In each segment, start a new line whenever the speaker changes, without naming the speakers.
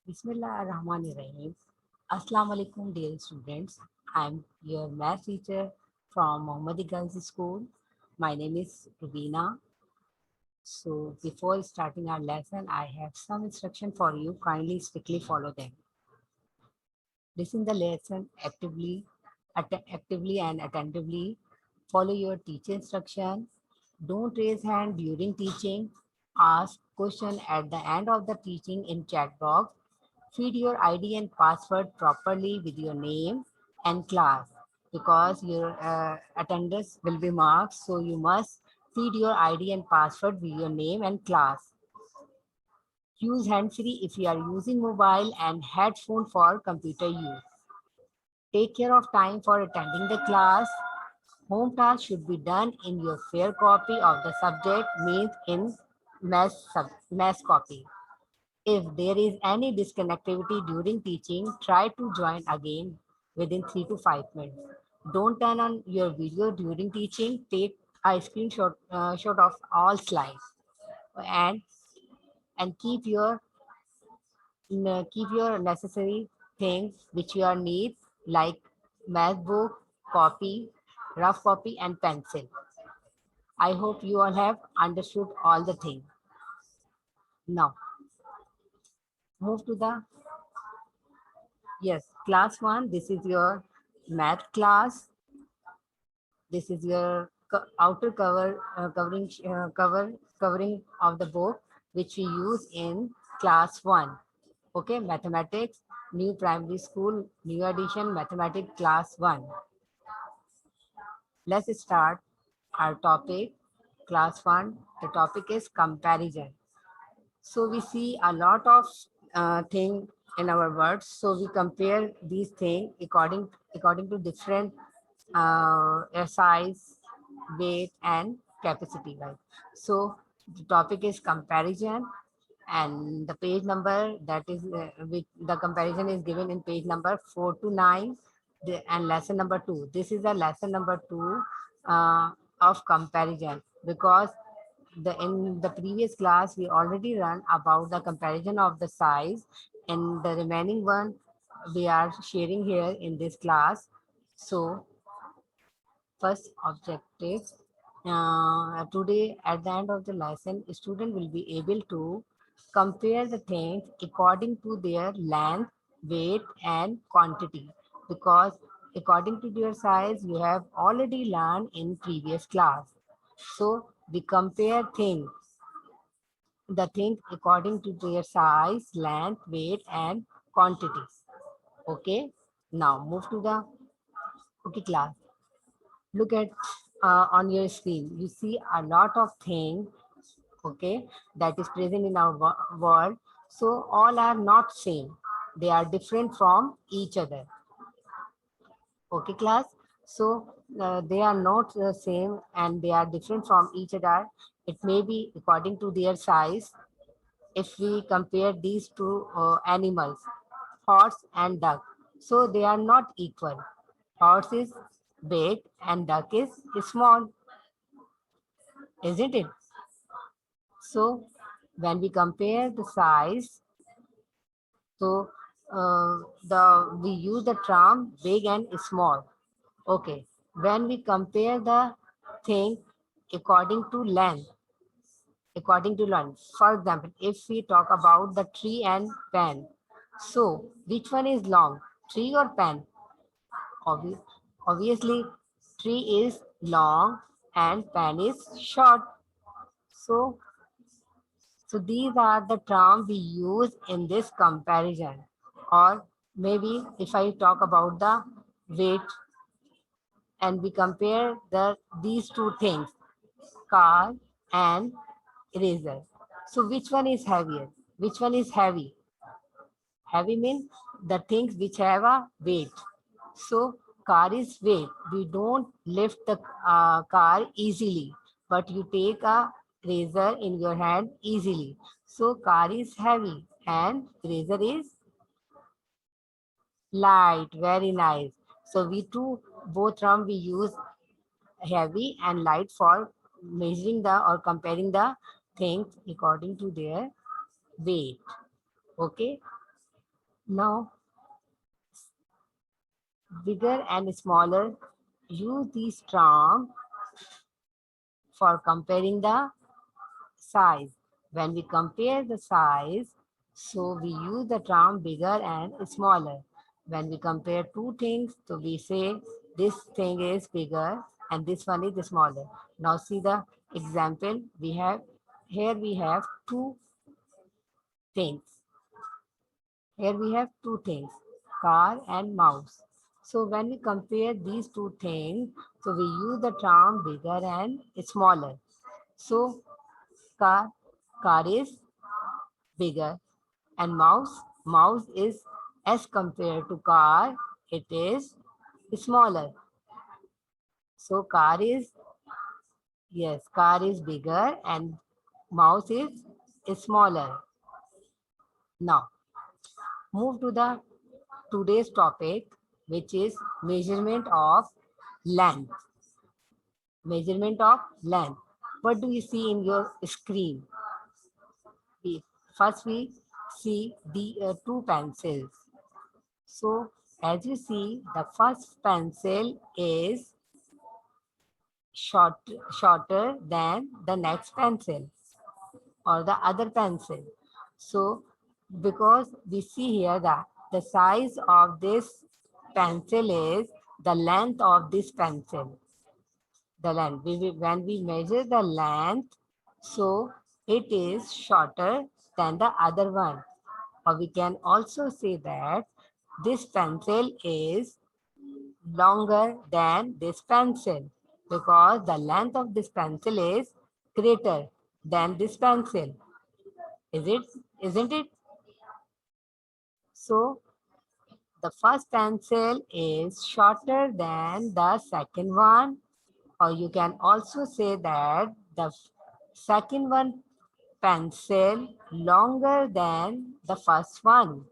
Bismillahirrahmanirrahim. Assalamu alaikum, dear students. I'm your math teacher from Mohammadi Girls School. My name is Rubina. So, before starting our lesson, I have some instruction for you. Kindly strictly follow them. Listen the lesson actively and attentively. Follow your teacher instruction. Don't raise hand during teaching. Ask question at the end of the teaching in chat box. Feed your ID and password properly with your name and class because your attendance will be marked. So you must feed your ID and password with your name and class. Use hand-free if you are using mobile and headphone for computer use. Take care of time for attending the class. Home task should be done in your fair copy of the subject means in mass copy. If there is any disconnectivity during teaching, try to join again within 3 to 5 minutes. Don't turn on your video during teaching. Take a screenshot shot of all slides and keep your necessary things which you are need like math book, copy, rough copy and pencil. I hope you all have understood all the things. Now move to the yes class 1. This is your math class. This is your outer covering of the book which we use in class 1. Okay, mathematics, new primary school, new edition, mathematics class 1. Let's start our topic, class 1. The topic is comparison. So we see a lot of thing in our words. So we compare these things according to different size, weight, and capacity. Right. So the topic is comparison, and the page number that is with the comparison is given in page number 4 to 9, and lesson number 2. This is a lesson number 2 of comparison because in the previous class we already run about the comparison of the size, and the remaining one we are sharing here in this class. So first objective, today at the end of the lesson student will be able to compare the things according to their length, weight and quantity, because according to their size you have already learned in previous class. So we compare things, the things according to their size, length, weight, and quantities. Okay. Now move to the okay class. Look at on your screen. You see a lot of things. Okay, that is present in our world. So all are not same. They are different from each other. Okay, class. So they are not the same and they are different from each other. It may be according to their size. If we compare these two animals, horse and duck, so they are not equal. Horse is big and duck is small, isn't it? So when we compare the size, so the we use the term big and small. Okay. When we compare the thing according to length, for example, if we talk about the tree and pen, so which one is long, tree or pen? Obvi- Obviously, tree is long and pen is short. So, so these are the terms we use in this comparison. Or maybe if I talk about the weight and we compare these two things, car and eraser. So which one is heavier? Which one is heavy? Heavy means the things which have a weight. So car is weight. We don't lift the car easily, but you take a razor in your hand easily. So car is heavy and razor is light. Very nice. So we two both term we use heavy and light for measuring the or comparing the things according to their weight. Okay. Now, bigger and smaller, use these terms for comparing the size. When we compare the size, so we use the term bigger and smaller. When we compare two things, so we say this thing is bigger and this one is smaller. Now see the example we have. Here we have two things. Here we have two things, car and mouse. So when we compare these two things, so we use the term bigger and smaller. So car, car is bigger, and mouse is as compared to car, it is smaller. So car is bigger and mouse is smaller. Now move to the today's topic, which is measurement of length. Measurement of length. What do you see in your screen? First we see the two pencils. So as you see, the first pencil is shorter than the next pencil or the other pencil. So because we see here that the size of this pencil is the length of this pencil. The length. When we measure the length, so it is shorter than the other one. Or we can also say that this pencil is longer than this pencil because the length of this pencil is greater than this pencil. Isn't it? So the first pencil is shorter than the second one, or you can also say that the second one pencil longer than the first one.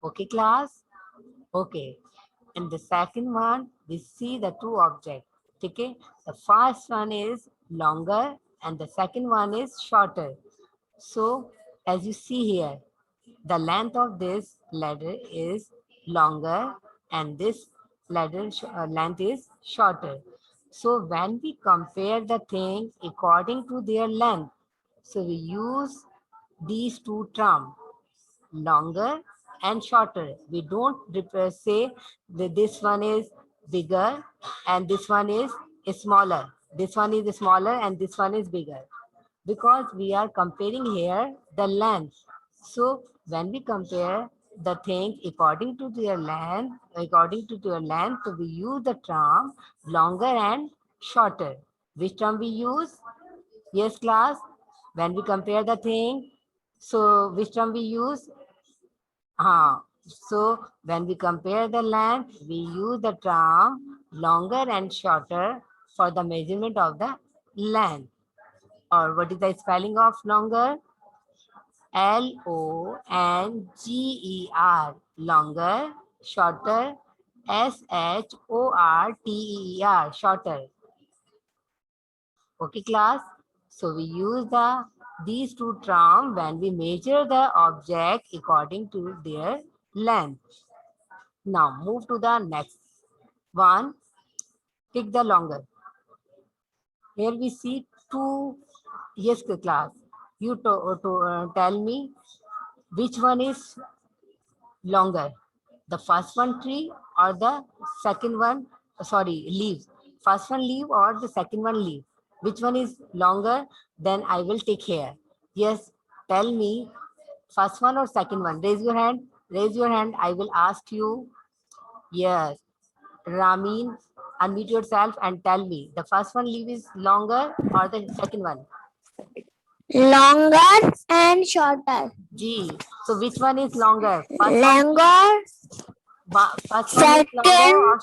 Okay, class? Okay. And the second one, we see the two objects. Okay, the first one is longer and the second one is shorter. So as you see here, the length of this ladder is longer and this ladder length is shorter. So when we compare the things according to their length, so we use these two terms, longer and shorter. We don't say that this one is bigger and this one is smaller. This one is smaller and this one is bigger because we are comparing here the length. So when we compare the things according to their length, we use the term longer and shorter. Which term we use? Yes, class. When we compare the thing, so which term we use? So when we compare the length, we use the term longer and shorter for the measurement of the length. Or what is the spelling of longer? Longer, longer, shorter, shorter, shorter. Okay, class. So we use these two terms when we measure the object according to their length. Now move to the next one. Pick the longer. Here we see two. Yes, class. You tell me which one is longer, the first one tree or the second one, sorry, leaves. First one leaf or the second one leaf. Which one is longer? Then I will take here. Yes, tell me, first one or second one. Raise your hand. Raise your hand. I will ask you. Yes. Ramin, unmute yourself and tell me, the first one leaf is longer or the second one?
Longer and shorter.
G. So which one is longer?
Longer.
First one is longer or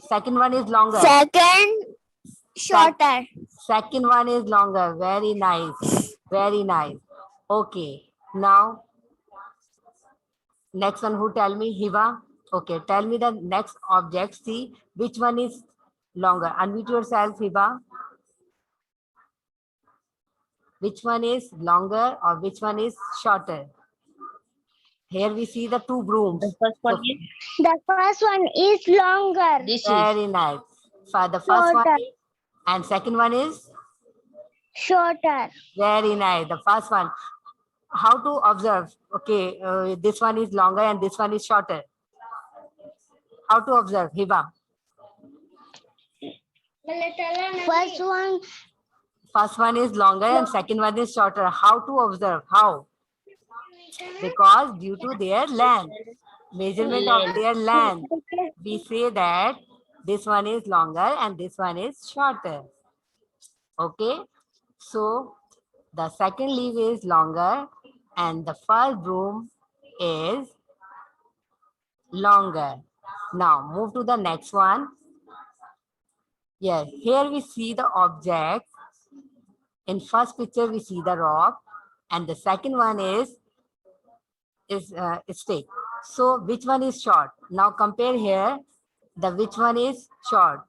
second one is longer?
Second shorter.
Second one is longer. Very nice. Very nice. Okay. Now, next one who tell me? Hiba. Okay. Tell me the next object. See which one is longer. Unmute yourself, Hiba. Which one is longer or which one is shorter? Here we see the two brooms.
The first one
So,
is
The first one is longer.
this is
very nice. For the first one
Shorter.
is, and second one is
Shorter.
very nice. The first one, how to observe? Okay, this one is longer and this one is shorter. How to observe, Hiba?
First one
First one is longer and second one is shorter. How to observe? How? Because due to their length, measurement of their length, we say that this one is longer and this one is shorter. Okay, so the second leaf is longer and the first broom is longer. Now move to the next one. Yes, here we see the object. In first picture we see the rock and the second one is stick. So which one is short? Now compare here. The which one is short?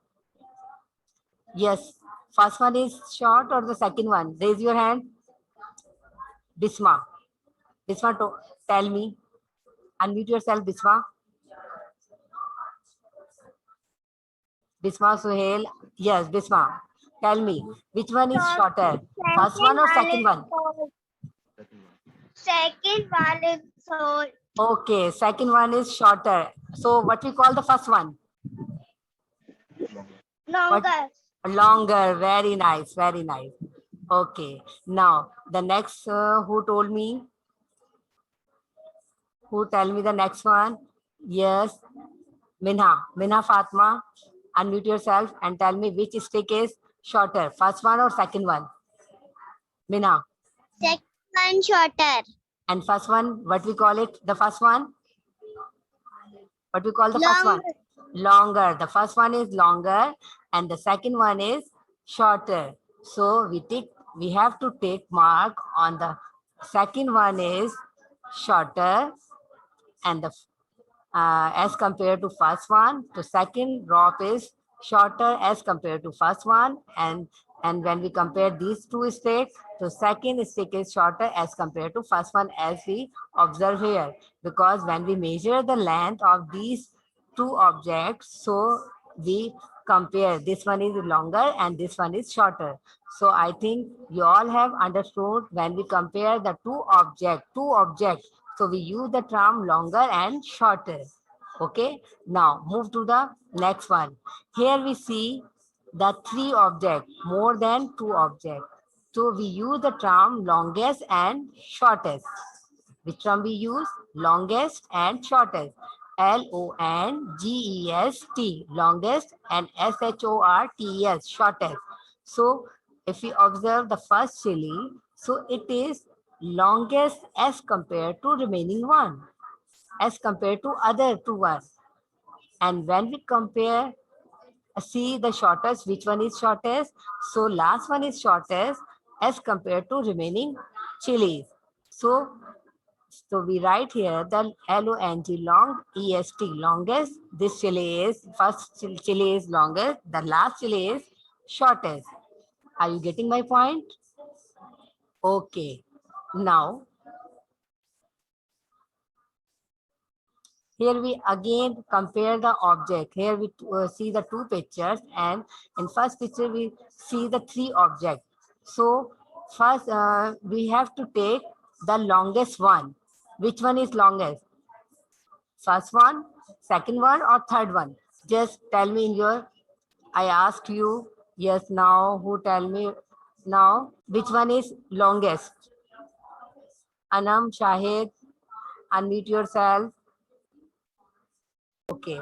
Yes, first one is short or the second one? Raise your hand. Bisma. Bisma, tell me. Unmute yourself, Bisma. Bisma Suhail. Yes, Bisma. Tell me, which one is shorter? First one or second one?
Second one is short.
Okay, second one is shorter. So what we call the first one?
Longer.
Longer. Very nice. Very nice. Okay. Now the next, who told me? Who tell me the next one? Yes, Minha. Minha Fatma. Unmute yourself and tell me which stick is shorter, first one or second one? Minha.
Second one shorter.
And first one, what we call it? The first one? What we call the first one? Longer. The first one is longer and the second one is shorter. So we have to take mark on the second one is shorter and the as compared to first one. The second rope is shorter as compared to first one, and when we compare these two sticks, the second stick is shorter as compared to first one, as we observe here. Because when we measure the length of these two objects, so we compare, this one is longer and this one is shorter. So I think you all have understood when we compare the two objects, so we use the term longer and shorter. Okay, now move to the next one. Here we see the three objects, more than two objects. So we use the term longest and shortest. Which term we use? Longest and shortest. LONGEST, longest, and SHORTES, shortest. So if we observe the first chili, so it is longest as compared to remaining one, as compared to other two ones. And when we compare, see the shortest, which one is shortest? So last one is shortest as compared to remaining chilies. So we write here the LONG, long, EST, longest. This chili is, first chili is longest, the last chili is shortest. Are you getting my point? Okay. Now, here we again compare the object. Here we see the two pictures, and in first picture we see the three objects. So first we have to take the longest one. Which one is longest? First one, second one, or third one? Just tell me in your, I asked you, yes, now who tell me now which one is longest? Anam, Shahid, unmute yourself. Okay.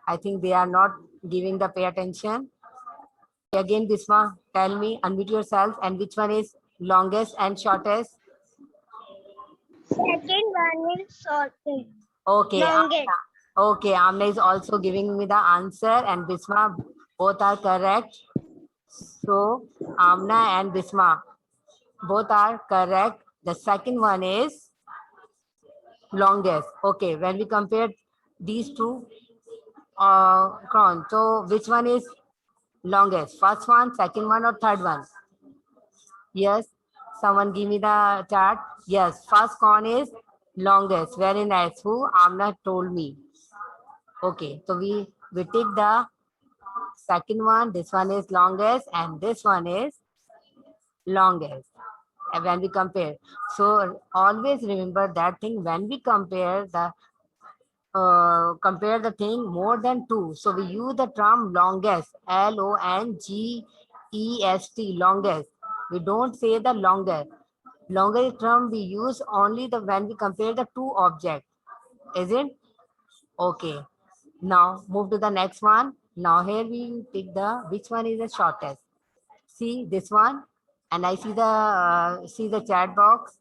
I think they are not giving the pay attention. Again, Bisma, tell me, unmute yourself, and which one is longest and shortest?
Second one is shortest.
Okay.
Longest.
Okay, Amna is also giving me the answer, and Bisma, both are correct. So Amna and Bisma, both are correct. The second one is longest. Okay, when we compare these two crowns, so which one is longest? First one, second one, or third one? Yes, someone give me the chart. Yes, first corn is Longest. Very nice. Who? Amna told me. Okay. So we take the second one. This one is longest and this one is longest. When we compare. So always remember that thing when we compare the thing more than two. So we use the term longest, Longest, longest. We don't say the longer. Longer term we use only the when we compare the two objects. Is it? Okay. Now move to the next one. Now here we pick the which one is the shortest. See this one, and I see the chat box.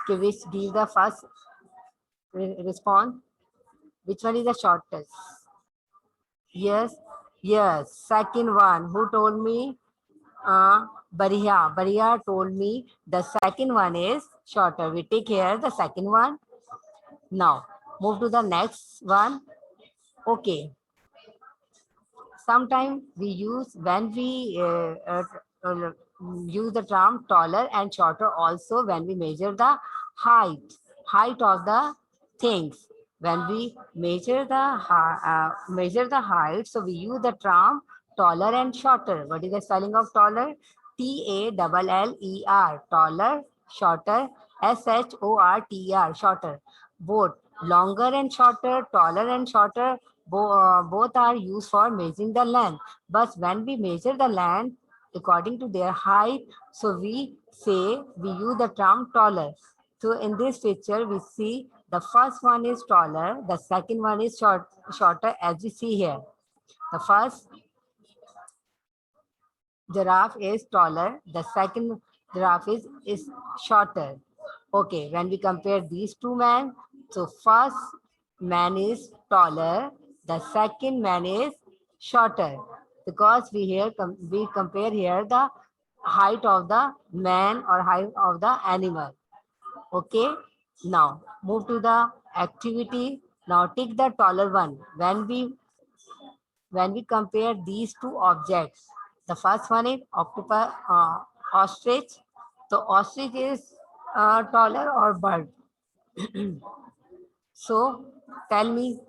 Okay, which give the first response. Which one is the shortest? Yes, yes. Second one. Who told me? Bariya. Bariya told me the second one is shorter. We take here the second one. Now move to the next one. Okay. Sometimes we use when we uh, use the term taller and shorter also when we measure the height of the things. When we measure the height, so we use the term taller and shorter. What is the spelling of taller? Taller, taller, shorter, shorter, shorter. Both longer and shorter, taller and shorter, both are used for measuring the length. But when we measure the length according to their height, so we say we use the term taller. So in this picture, we see the first one is taller, the second one is shorter as we see here. The first giraffe is taller, the second giraffe is shorter. Okay, when we compare these two men, so first man is taller, the second man is shorter. Because we compare here the height of the man or height of the animal. Okay, now move to the activity. Now take the taller one. When we compare these two objects, the first one is ostrich. So ostrich is taller or bird. So tell me,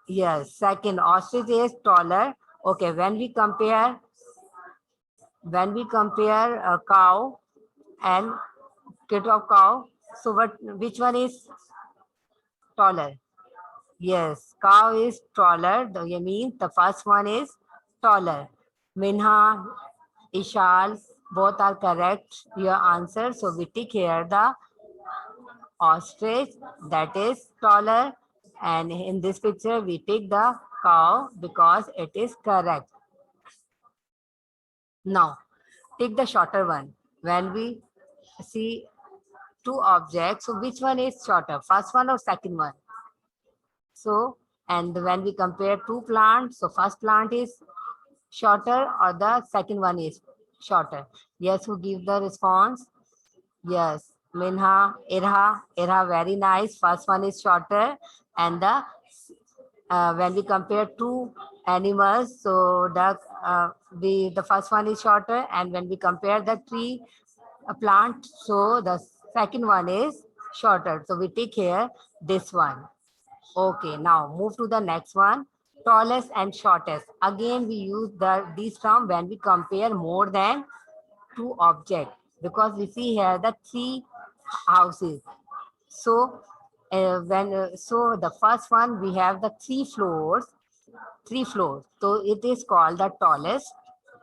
yes, second ostrich is taller. Okay, when we compare a cow and kid of cow, so which one is taller? Yes, cow is taller. You mean the first one is taller. Minha, Ishal, both are correct. Your answer. So we take here the ostrich that is taller. And in this picture, we take the cow because it is correct. Now, take the shorter one. When we see two objects, so which one is shorter? First one or second one? So, and when we compare two plants, so first plant is shorter or the second one is shorter? Yes, who give the response? Yes, Minha, Irha, very nice. First one is shorter, and when we compare two animals, so the first one is shorter, and when we compare the tree, a plant, so the second one is shorter. So we take here this one. Okay, now move to the next one. Tallest and shortest. Again, we use these term when we compare more than two objects because we see here the three houses. So so the first one we have the three floors. So it is called the tallest,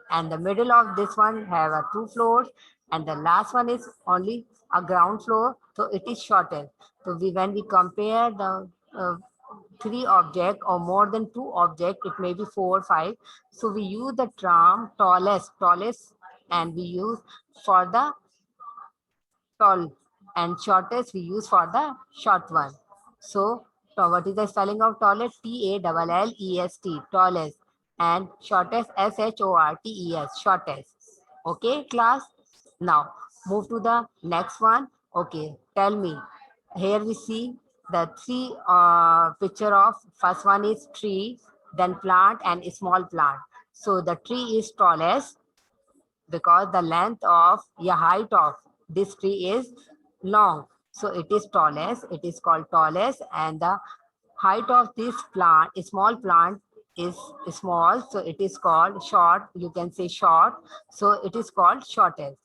and the middle of this one have a two floors, and the last one is only a ground floor. So it is shortest. So when we compare the three object or more than two object, it may be four or five. So we use the term tallest, and we use for the tall, and shortest we use for the short one. So what is the spelling of tallest? Tallest, tallest, and shortest, shortest, shortest. Okay, class. Now move to the next one. Okay, tell me. Here we see the three picture of first one is tree, then plant and small plant. So the tree is tallest because the height of this tree is long, so it is tallest. It is called tallest, and the height of this plant, a small plant, is small, so it is called short. You can say short, so it is called shortest.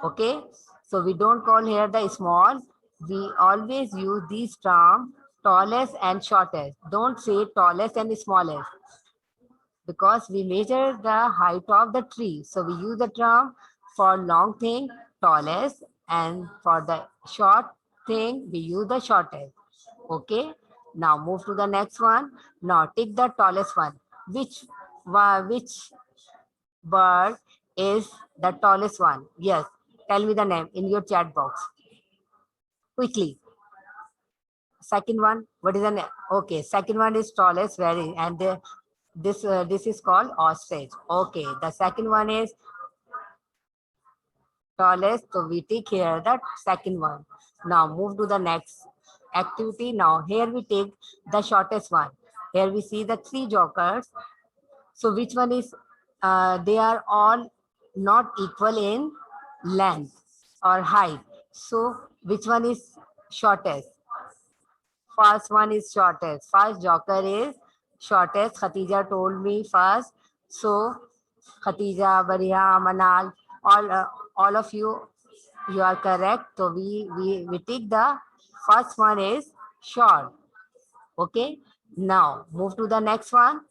Okay, so we don't call here the small. We always use these term tallest and shortest. Don't say tallest and smallest, because we measure the height of the tree. So we use the term for long thing, tallest, and for the short thing, we use the shortest. Okay. Now move to the next one. Now take the tallest one. Which bird is the tallest one? Yes. Tell me the name in your chat box quickly. Second one, what is the name? Okay, second one is tallest, very, and this is called ostrich. Okay, the second one is tallest, so we take here the second one. Now move to the next activity. Now here we take the shortest one. Here we see the three jokers. So which one is, they are all not equal in length or height. So which one is shortest? First one is shortest. First joker is shortest. Khatija told me first. So Khatija, Bariha, Manal, all of you are correct. So we take the first one is short. Okay. Now move to the next one.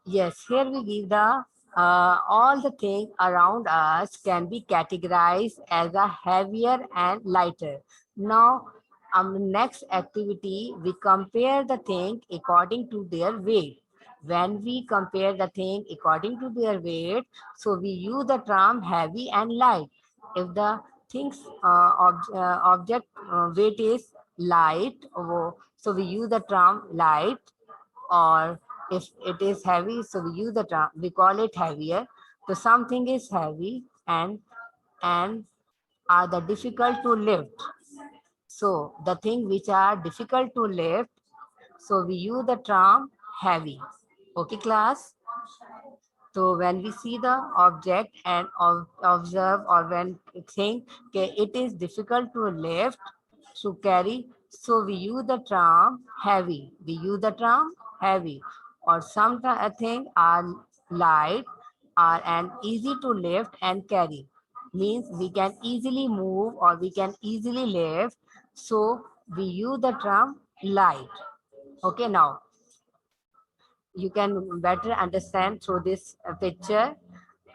Yes, here we give the all the things around us can be categorized as a heavier and lighter. Now, next activity, we compare the thing according to their weight. When we compare the thing according to their weight, so we use the term heavy and light. If the thing's object weight is light, so we use the term light, or if it is heavy, so we use the term, we call it heavier. So something is heavy and are the difficult to lift. So the thing which are difficult to lift, so we use the term heavy. Okay, class. So when we see the object and observe, or when think, okay, it is difficult to lift, to carry, so we use the term heavy. We use the term heavy. Or some things are light, are and easy to lift and carry. Means we can easily move or we can easily lift. So we use the term light. Okay, now you can better understand through this picture,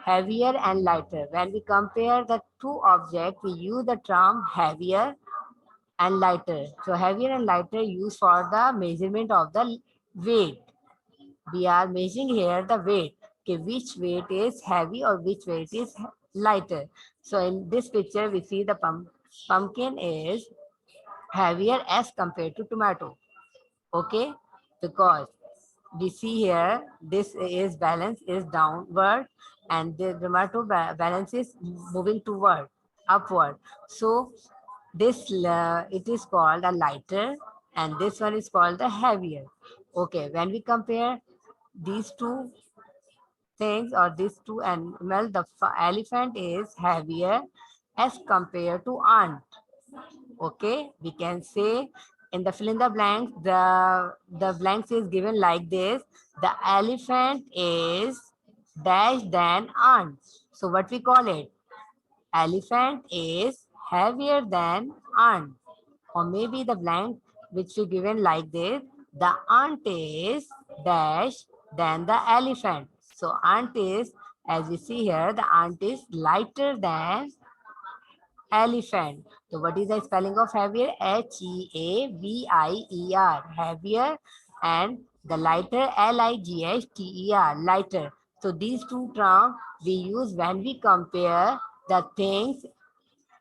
heavier and lighter. When we compare the two objects, we use the term heavier and lighter. So heavier and lighter used for the measurement of the weight. We are measuring here the weight. Okay, which weight is heavy or which weight is lighter. So in this picture, we see the pumpkin is heavier as compared to tomato. Okay, because we see here this is balance is downward, and the tomato balance is moving toward upward. So this it is called a lighter, and this one is called the heavier. Okay, when we compare these two things or these two animals, the elephant is heavier as compared to ant. Okay, we can say in the fill in the blanks, the blanks is given like this: the elephant is dash than ant. So what we call it? Elephant is heavier than ant. Or maybe the blank which we given like this: the ant is dash than the elephant. So ant is, as we see here, the ant is lighter than elephant. So what is the spelling of heavier? Heavier, heavier, and the lighter, lighter, lighter. So these two terms we use when we compare the things,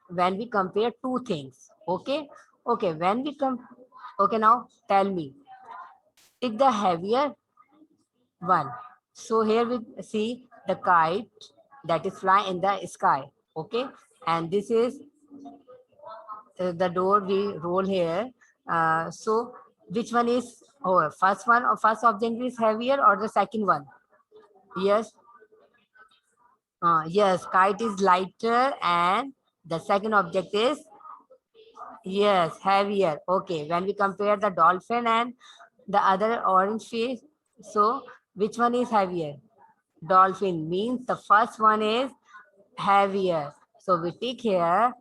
when we compare two things. Okay, okay, when we come, okay, now tell me, pick the heavier one. So here we see the kite that is flying in the sky. Okay, and this is the door we roll here. So which one is, oh, first one or first object is heavier or the second one? Yes. Yes, kite is lighter and the second object is, yes, heavier. Okay, when we compare the dolphin and the other orange fish, so which one is heavier? Dolphin means the first one is heavier. So we take here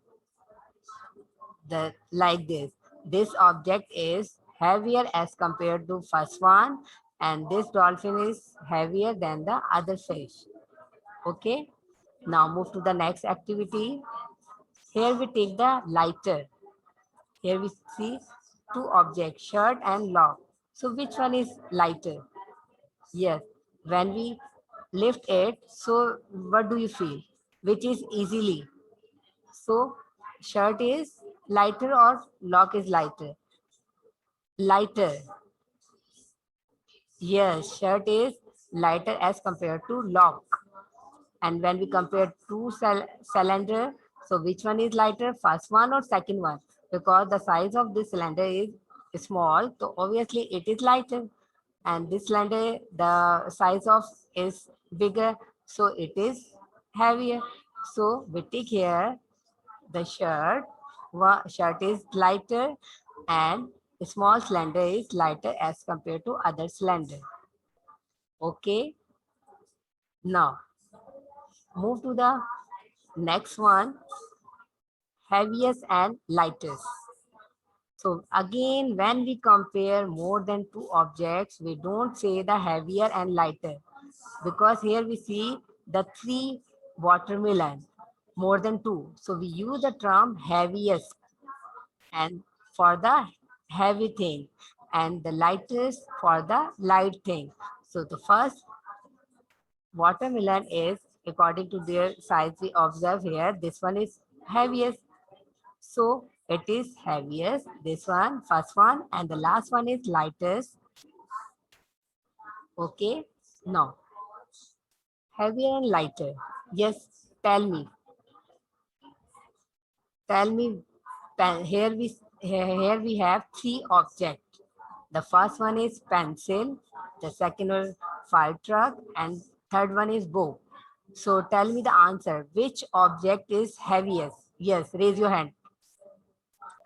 the like this. This object is heavier as compared to first one, and this dolphin is heavier than the other fish. Okay. Now move to the next activity. Here we take the lighter. Here we see two objects, shirt and lock. So which one is lighter? Yes. When we lift it, so what do you feel? Which is easily? So shirt is lighter or lock is lighter? Lighter. Yes, shirt is lighter as compared to lock. And when we compare two cylinder, so which one is lighter, first one or second one? Because the size of this cylinder is small, so obviously it is lighter. And this cylinder, the size of is bigger, so it is heavier. So we take here the shirt. Shirt is lighter and small cylinder is lighter as compared to other cylinder. Okay. Now move to the next one, heaviest and lightest. So again, when we compare more than two objects, we don't say the heavier and lighter, because here we see the three watermelon, more than two. So we use the term heaviest and for the heavy thing, and the lightest for the light thing. So the first watermelon is, according to their size we observe here, this one is heaviest. So it is heaviest, this one, first one, and the last one is lightest. Okay. Now, heavier and lighter. Yes, tell me. Tell me. Here we have three objects. The first one is pencil, the second is fire truck, and third one is bow. So tell me the answer. Which object is heaviest? Yes, raise your hand.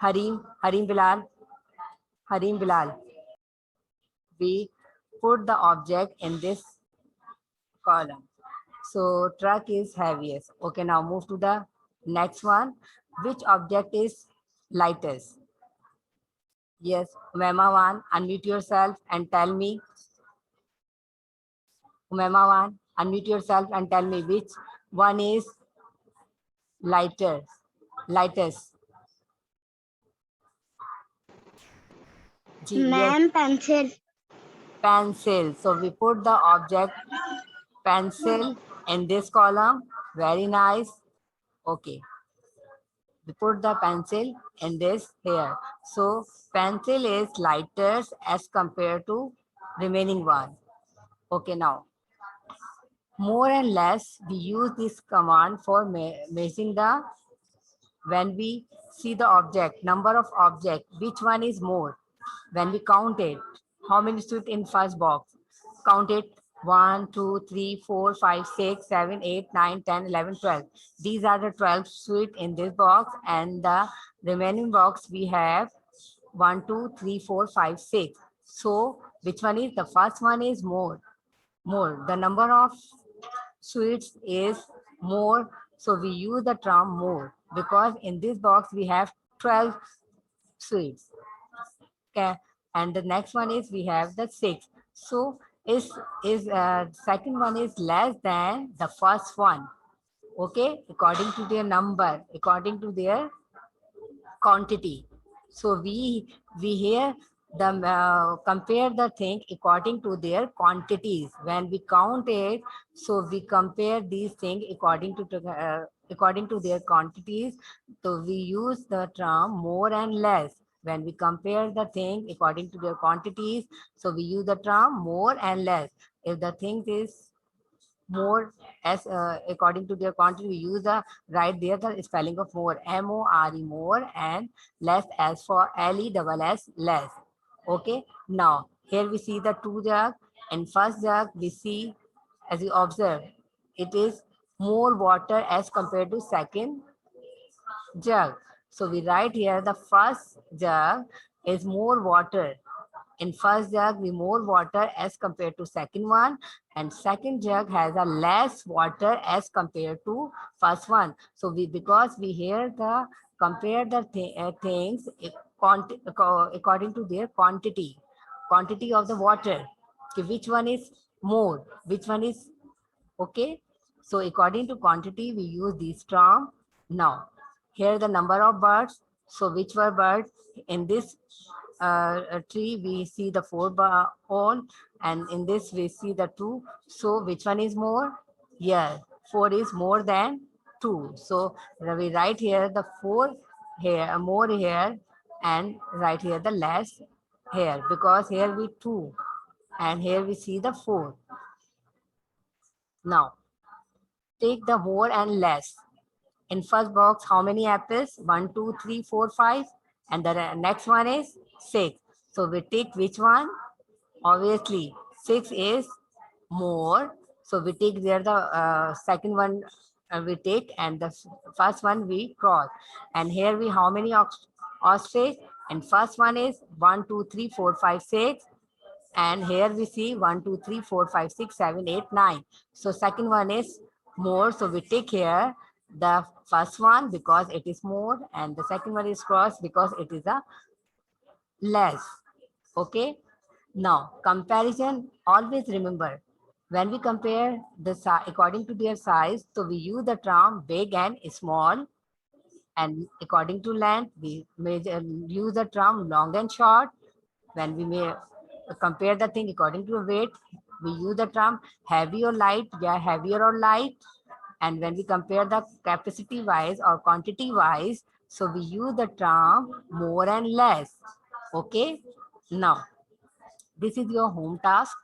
Harim Bilal, Harim Bilal. We put the object in this column. So truck is heaviest. Okay, now move to the next one. Which object is lightest? Yes, Umema Wan, unmute yourself and tell me. Umema Wan, unmute yourself and tell me which one is lighter, lightest. Yes,
Ma'am, pencil.
pencil. So we put the object pencil in this column. Very nice. Okay. We put the pencil in this here. So pencil is lighter as compared to remaining one. Okay, now more and less we use this command for measuring the, when we see the object, number of object, which one is more? When we count it, how many sweet in first box? Count it, 1, 2, 3, 4, 5, 6, 7, 8, 9, 10, 11, 12. These are the 12 sweet in this box, and the remaining box we have 1, 2, 3, 4, 5, 6. So which one is, the first one is more? More. The number of sweets is more. So we use the term more because in this box we have 12 sweets. Okay. And the next one is we have the 6. So second one is less than the first one. Okay. According to their number, according to their quantity. So we here the compare the thing according to their quantities. When we count it, so we compare these things according to their quantities. So we use the term more and less. When we compare the thing according to their quantities, so we use the term more and less. If the thing is more as according to their quantity, we use the right there the spelling of more, more, more, and less as for less, less. Okay, now here we see the two jug. In first jug we see, as you observe, it is more water as compared to second jug. So we write here the first jug is more water. In first jug, we more water as compared to second one, and second jug has a less water as compared to first one. So we, because we here the compare the things according to their quantity of the water. Okay, which one is more? Which one is okay? So according to quantity, we use this term. Now, here the number of birds. So which were birds in this tree? We see the four all, and in this we see the two. So which one is more? Yeah, four is more than two. So we write here the four here, more here, and write here the less here, because here we two, and here we see the four. Now take the more and less. In first box, how many apples? 1, 2, 3, 4, 5. And the next one is 6. So we take which one? Obviously, 6 is more. So we take there the second one we take, and the first one we cross. And here we, how many ostrich? And first one is 1, 2, 3, 4, 5, 6. And here we see 1, 2, 3, 4, 5, 6, 7, 8, 9. So second one is more. So we take here the first one because it is more, and the second one is cross because it is a less. Okay. Now comparison, always remember when we compare the according to their size, so we use the term big and small, and according to length we use the term long and short. When we may compare the thing according to weight, we use the term heavy or light, yeah, heavier or light. And when we compare the capacity wise or quantity wise, so we use the term more and less. Okay. Now, this is your home task.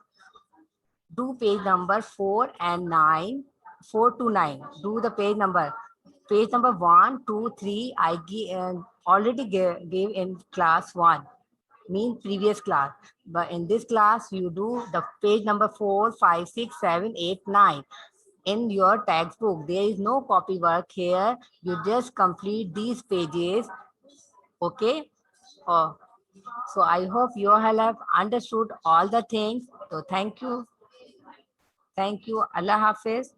Do page number 4 and 9, 4 to 9. Do the page number. Page number 1, 2, 3, I already gave in class 1. Mean previous class, but in this class you do the page number 4, 5, 6, 7, 8, 9 in your textbook. There is no copy work here. You just complete these pages. Okay. So I hope you all have understood all the things. So thank you. Allah Hafiz.